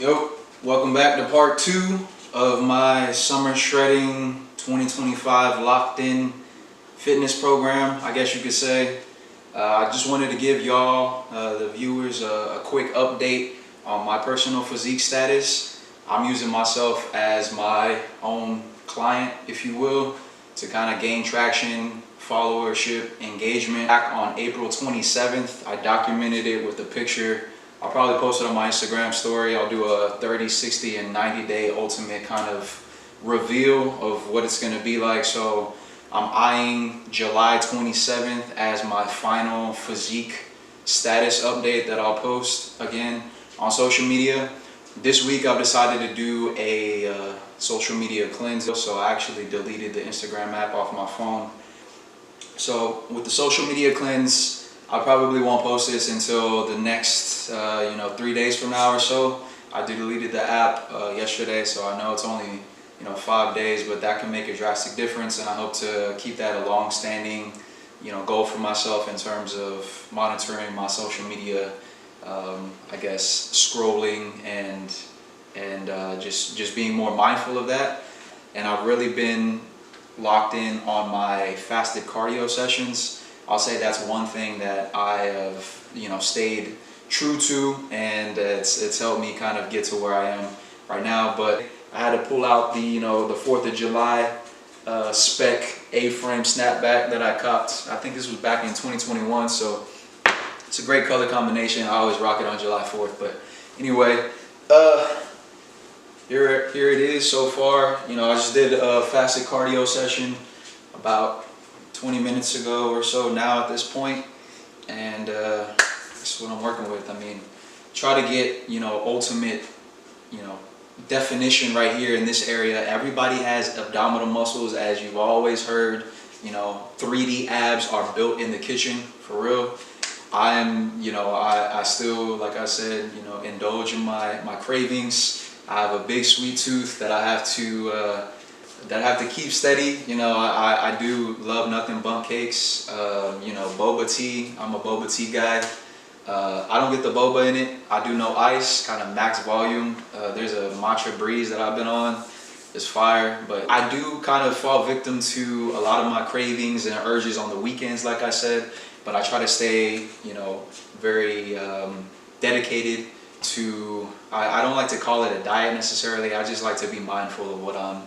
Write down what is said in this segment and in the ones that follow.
Yo, welcome back to part 2 of my summer shredding 2025 locked in fitness program, I guess you could say. I just wanted to give y'all, the viewers, a quick update on my personal physique status. I'm using myself as my own client, if you will, to kind of gain traction, followership, engagement. Back on April 27th, I documented it with a picture. I'll probably post it on my Instagram story. I'll do a 30, 60, and 90-day ultimate kind of reveal of what it's going to be like. So I'm eyeing July 27th as my final physique status update that I'll post again on social media. This week I've decided to do a social media cleanse. So I actually deleted the Instagram app off my phone. So with the social media cleanse, I probably won't post this until the next 3 days from now or so. I deleted the app yesterday, so I know it's only 5 days, but that can make a drastic difference, and I hope to keep that a long-standing goal for myself in terms of monitoring my social media, I guess scrolling and just being more mindful of that. And I've really been locked in on my fasted cardio sessions. I'll say that's one thing that I have stayed true to, and it's helped me kind of get to where I am right now. But I had to pull out the the 4th of July spec A-frame snapback that I copped. I think this was back in 2021, so it's a great color combination. I always rock it on July 4th. But anyway, here it is so far. I just did a fasted cardio session about 20 minutes ago or so now at this point, and that's what I'm working with. I mean, try to get ultimate definition right here in this area. Everybody has abdominal muscles, as you've always heard. 3D abs are built in the kitchen, for real. I still, like I said, indulge in my cravings. I have a big sweet tooth that I have to keep steady. I do love nothing but cakes. Boba tea. I'm a boba tea guy. I don't get the boba in it. I do no ice, kind of max volume. There's a matcha breeze that I've been on. It's fire. But I do kind of fall victim to a lot of my cravings and urges on the weekends, like I said. But I try to stay, very dedicated to, I don't like to call it a diet necessarily. I just like to be mindful of what I'm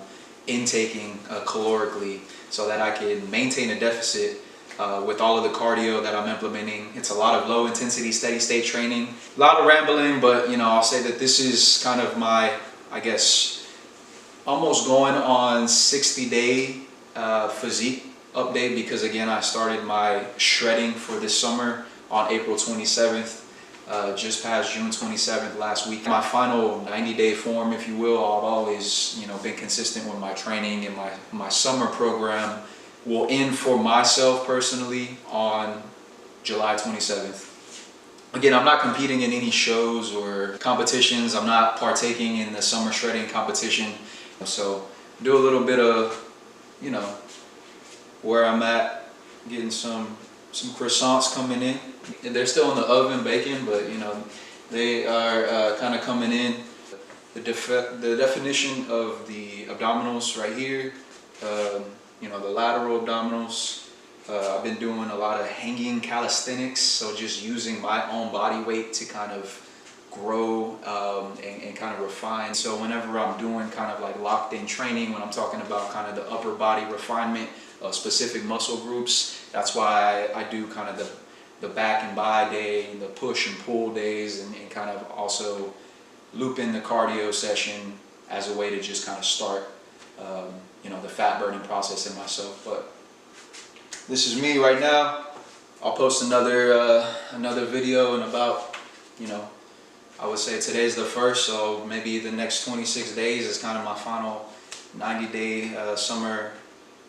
intaking calorically, so that I can maintain a deficit with all of the cardio that I'm implementing. It's a lot of low intensity, steady state training. A lot of rambling, but I'll say that this is kind of my, I guess, almost going on 60-day physique update, because again, I started my shredding for this summer on April 27th. Just past June 27th last week. My final 90-day form, if you will. I've always, been consistent with my training, and my summer program will end for myself personally on July 27th. Again, I'm not competing in any shows or competitions. I'm not partaking in the summer shredding competition. So do a little bit of, where I'm at, getting some croissants coming in. They're still in the oven baking, but they are kind of coming in. The definition of the abdominals right here, the lateral abdominals. I've been doing a lot of hanging calisthenics, so just using my own body weight to kind of grow and kind of refine. So whenever I'm doing kind of like locked in training, when I'm talking about kind of the upper body refinement of specific muscle groups, that's why I do kind of the back and bi day, the push and pull days, and kind of also loop in the cardio session as a way to just kind of start the fat burning process in myself. But this is me right now. I'll post another video in about, I would say today's the 1st, so maybe the next 26 days is kind of my final 90-day summer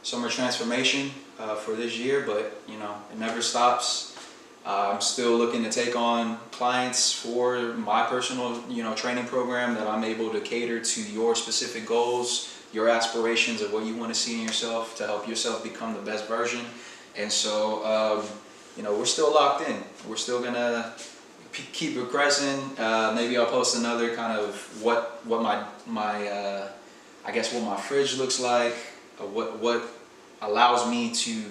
transformation for this year. But it never stops. I'm still looking to take on clients for my personal training program, that I'm able to cater to your specific goals, your aspirations of what you want to see in yourself, to help yourself become the best version. And so we're still locked in. We're still gonna keep progressing. Maybe I'll post another kind of what my I guess what my fridge looks like, what allows me to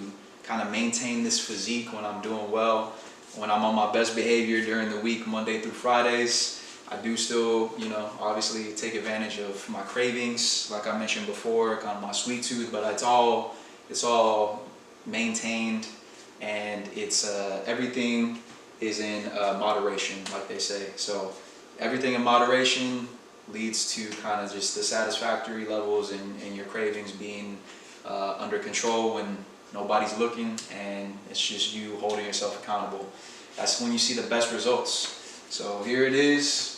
kind of maintain this physique when I'm doing well, when I'm on my best behavior during the week, Monday through Fridays. I do still, you know, obviously take advantage of my cravings, like I mentioned before, kind of my sweet tooth, but it's all maintained, and it's everything is in moderation, like they say. So everything in moderation leads to kind of just the satisfactory levels and your cravings being under control when nobody's looking, and it's just you holding yourself accountable. That's when you see the best results. So here it is.